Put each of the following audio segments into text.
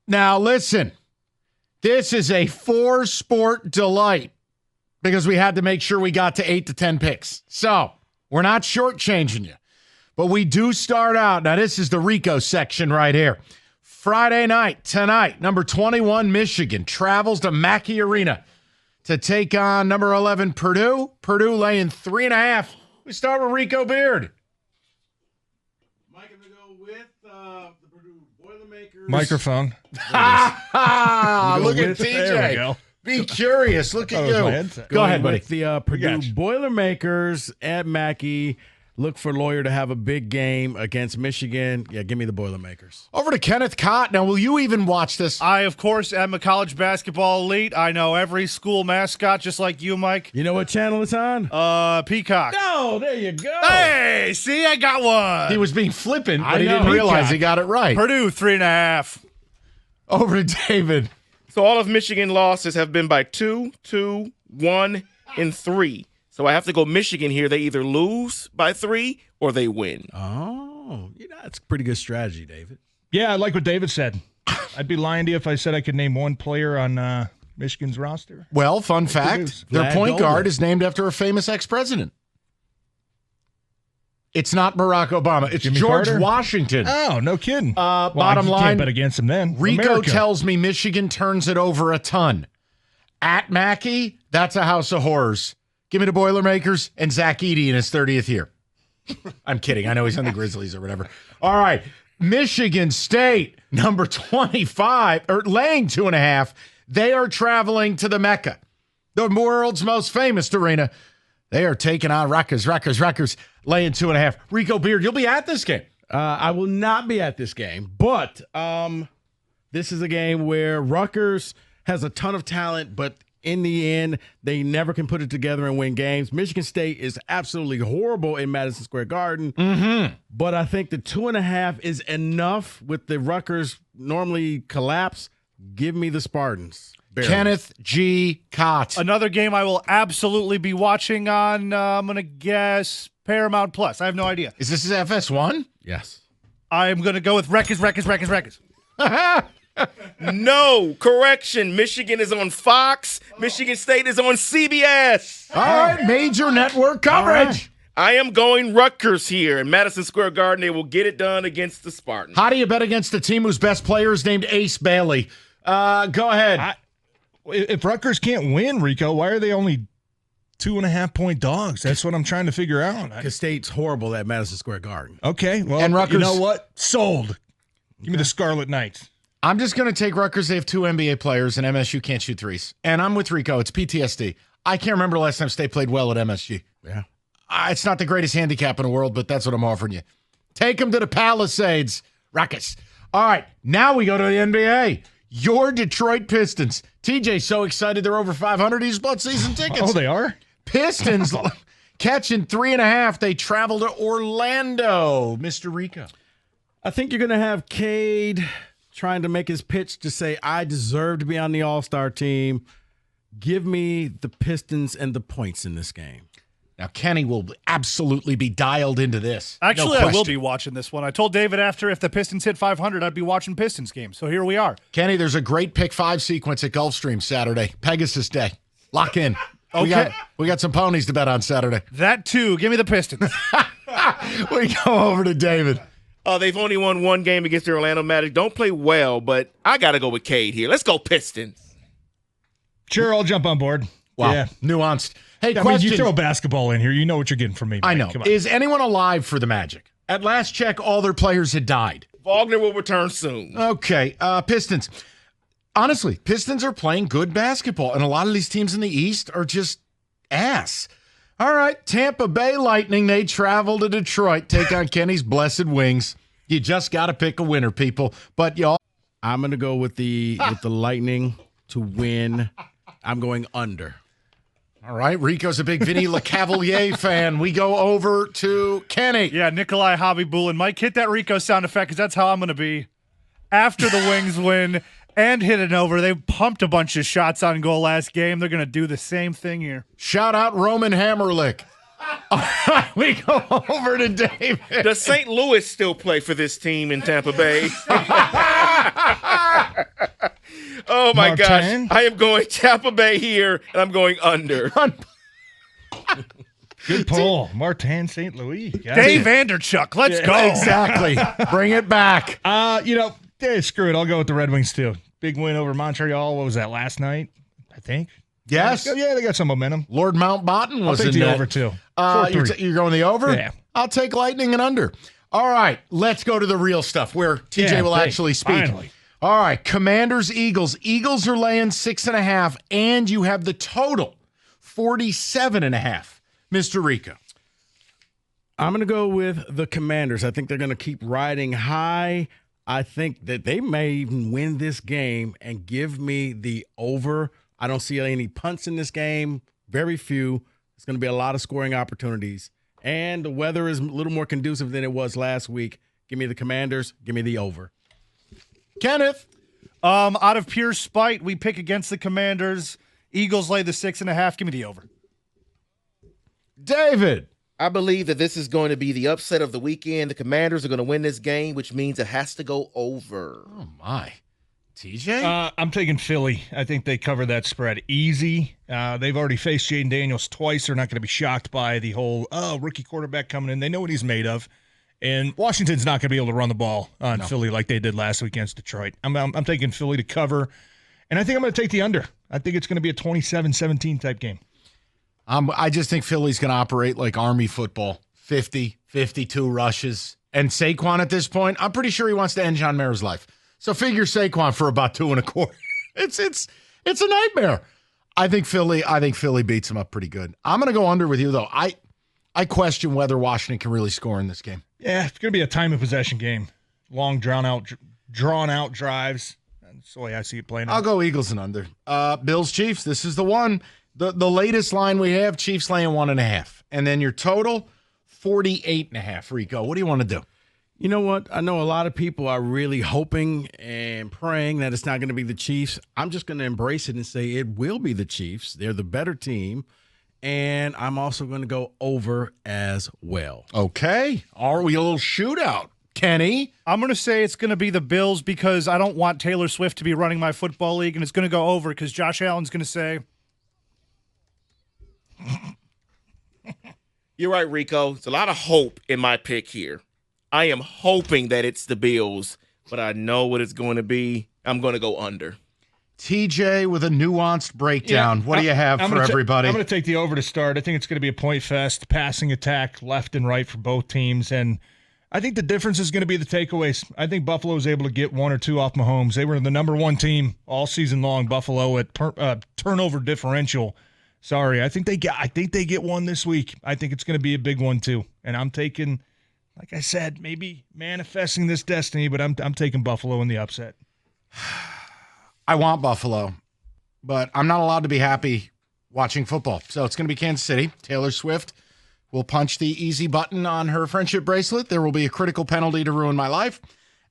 Now, listen, this is a 4-sport delight because we had to make sure we got to 8 to 10 picks. So we're not shortchanging you, but we do start out. Now, this is the Rico section right here. Friday night, tonight, number 21, Michigan, travels to Mackey Arena to take on number 11, Purdue. Purdue laying 3.5. We start with Rico Beard. Mike, I'm going to go with the Purdue Boilermakers. Microphone. Look at TJ. There we go. Be curious. Look at you. Go ahead, buddy. With the Purdue Boilermakers at Mackey. Look for Lawyer to have a big game against Michigan. Yeah, give me the Boilermakers. Over to Kenneth Cott. Now, will you even watch this? I, of course, am a college basketball elite. I know every school mascot, just like you, Mike. You know what channel it's on? Peacock. Oh, there you go. Hey, see, I got one. He was being flippant, but I he know. didn't realize he got it right. Purdue, 3.5. Over to David. So all of Michigan losses have been by 2, 2, 1, and 3. So I have to go Michigan here. They either lose by 3 or they win. Oh, that's a pretty good strategy, David. Yeah, I like what David said. I'd be lying to you if I said I could name one player on Michigan's roster. Well, fun fact, their Vlad point Goldman. guard is named after a famous ex-president. It's not Barack Obama. It's Jimmy George Carter? Washington. Oh, no kidding. Bottom you line, can't bet against him then. Rico America. tells me Michigan turns it over a ton. At Mackey, that's a house of horrors. Give me the Boilermakers and Zach Edey in his 30th year. I'm kidding. I know he's on the Grizzlies or whatever. All right. Michigan State, number 25, or laying 2.5. They are traveling to the Mecca, the world's most famous arena. They are taking on Rutgers, laying 2.5. Rico Beard, you'll be at this game. I will not be at this game, but this is a game where Rutgers has a ton of talent, but in the end, they never can put it together and win games. Michigan State is absolutely horrible in Madison Square Garden, but I think the 2.5 is enough with the Rutgers normally collapse. Give me the Spartans. Barely. Kenneth G. Cott. Another game I will absolutely be watching on, I'm going to guess, Paramount Plus. I have no idea. Is this FS1? Yes. I'm going to go with Wreckers. No, correction. Michigan is on Fox. Michigan State is on CBS. All right, major network coverage. I am going Rutgers here in Madison Square Garden. They will get it done against the Spartans. How do you bet against a team whose best player is named Ace Bailey? Go ahead. If Rutgers can't win, Rico, why are they only 2.5-point dogs? That's what I'm trying to figure out. Because State's horrible at Madison Square Garden. Okay, well, And Rutgers- you know what? Sold. Give me the Scarlet Knights. I'm just going to take Rutgers. They have 2 NBA players, and MSU can't shoot threes. And I'm with Rico. It's PTSD. I can't remember the last time State played well at MSG. Yeah. It's not the greatest handicap in the world, but that's what I'm offering you. Take them to the Palisades, Rutgers. All right, now we go to the NBA. Your Detroit Pistons. TJ's so excited they're over 500. He's bought season tickets. Oh, they are? Pistons catching 3.5. They travel to Orlando. Mr. Rico. I think you're going to have Cade trying to make his pitch to say, I deserve to be on the All-Star team. Give me the Pistons and the points in this game. Now, Kenny will absolutely be dialed into this. Actually, No I will question. be watching this one. I told David after if the Pistons hit 500, I'd be watching Pistons games. So here we are. Kenny, there's a great pick 5 sequence at Gulfstream Saturday. Pegasus Day. Lock in. Okay. We got some ponies to bet on Saturday. That too. Give me the Pistons. We go over to David. They've only won one game against the Orlando Magic. Don't play well, but I got to go with Cade here. Let's go Pistons. Sure, I'll jump on board. Wow. Yeah. Nuanced. Hey, I mean, question. you throw basketball in here, you know what you're getting from me. I Mike. know. Come on. Is anyone alive for the Magic? At last check, all their players had died. Wagner will return soon. Okay, Pistons. Honestly, Pistons are playing good basketball, and a lot of these teams in the East are just ass. All right, Tampa Bay Lightning, they travel to Detroit, take on Kenny's Blessed Wings. You just got to pick a winner, people. But y'all, I'm going to go with the Lightning to win. I'm going under. all right, Rico's a big Vinny LeCavalier fan. We go over to Kenny. Yeah, Nikolai Hobby-Bulin. Mike, hit that Rico sound effect because that's how I'm going to be. After the Wings win and hit it over, they pumped a bunch of shots on goal last game. They're going to do the same thing here. Shout out Roman Hammerlick. All right, we go over to David. Does St. Louis still play for this team in Tampa Bay? Oh, my Martin? gosh. I am going Tampa Bay here, and I'm going under. Good pull. Martin St. Louis. Gotcha. Dave Vanderchuck, let's go. Exactly. Bring it back. Screw it. I'll go with the Red Wings, too. Big win over Montreal. What was that, last night? I think. Yes. Yeah, they got some momentum. Lord Mountbatten was I'll take in the net. over, too. You're going the over? Yeah. I'll take Lightning and under. All right, let's go to the real stuff where TJ will actually speak. Finally. All right, Commanders, Eagles. Eagles are laying 6.5, and you have the total 47.5. Mr. Rico. I'm going to go with the Commanders. I think they're going to keep riding high. I think that they may even win this game and give me the over. I don't see any punts in this game. Very few. It's going to be a lot of scoring opportunities. And the weather is a little more conducive than it was last week. Give me the Commanders. Give me the over. Kenneth. Out of pure spite, we pick against the Commanders. Eagles lay the 6.5. Give me the over. David. I believe that this is going to be the upset of the weekend. The Commanders are going to win this game, which means it has to go over. Oh, my. TJ? I'm taking Philly. I think they cover that spread easy. They've already faced Jaden Daniels twice. They're not going to be shocked by the whole, rookie quarterback coming in. They know what he's made of. And Washington's not going to be able to run the ball on Philly like they did last week against Detroit. I'm taking Philly to cover. And I think I'm going to take the under. I think it's going to be a 27-17 type game. I just think Philly's going to operate like Army football. 50, 52 rushes. And Saquon at this point, I'm pretty sure he wants to end John Mayer's life. So figure Saquon for about 2.25. It's a nightmare. I think Philly beats him up pretty good. I'm going to go under with you, though. I question whether Washington can really score in this game. Yeah, it's going to be a time of possession game. Long, drawn-out drives. That's the way I see it playing out. I'll go Eagles and under. Bills, Chiefs, this is the one. The latest line we have, Chiefs laying 1.5. And then your total, 48.5. Rico, what do you want to do? You know what? I know a lot of people are really hoping and praying that it's not going to be the Chiefs. I'm just going to embrace it and say it will be the Chiefs. They're the better team. And I'm also going to go over as well. Okay. Are we a little shootout? Kenny? I'm going to say it's going to be the Bills because I don't want Taylor Swift to be running my football league, and it's going to go over because Josh Allen's going to say, You're right, Rico. There's a lot of hope in my pick here. I am hoping that it's the Bills, but I know what it's going to be. I'm going to go under. TJ with a nuanced breakdown. What do you have for everybody? I'm going to take the over to start. I think it's going to be a point fest, passing attack left and right for both teams. And I think the difference is going to be the takeaways. I think Buffalo was able to get one or two off Mahomes. They were the number one team all season long, Buffalo, at turnover differential. Sorry, I think they get one this week. I think it's going to be a big one too. And I'm taking, like I said, maybe manifesting this destiny, but I'm taking Buffalo in the upset. I want Buffalo, but I'm not allowed to be happy watching football. So it's going to be Kansas City. Taylor Swift will punch the easy button on her friendship bracelet. There will be a critical penalty to ruin my life.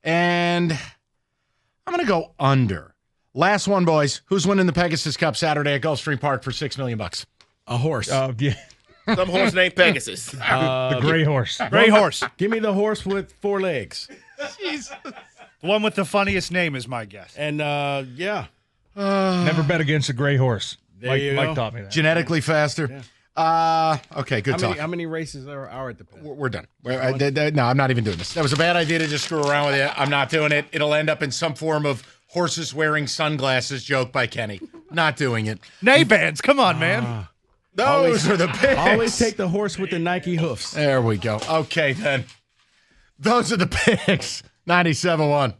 And I'm going to go under. Last one, boys. Who's winning the Pegasus Cup Saturday at Gulfstream Park for $6 million? A horse. Yeah. Some horse named Pegasus. The gray horse. Gray horse. Give me the horse with 4 legs. The one with the funniest name is my guess. And, yeah. Never bet against a gray horse. There Mike taught me that. Genetically faster. Okay, good talk. How many races are at the pit? We're done. No, I'm not even doing this. That was a bad idea to just screw around with it. I'm not doing it. It'll end up in some form of horses wearing sunglasses joke by Kenny. Not doing it. Nay bands, come on, man. Those are the picks. Always take the horse with the Nike hoofs. There we go. Okay, then. Those are the picks. 97-1.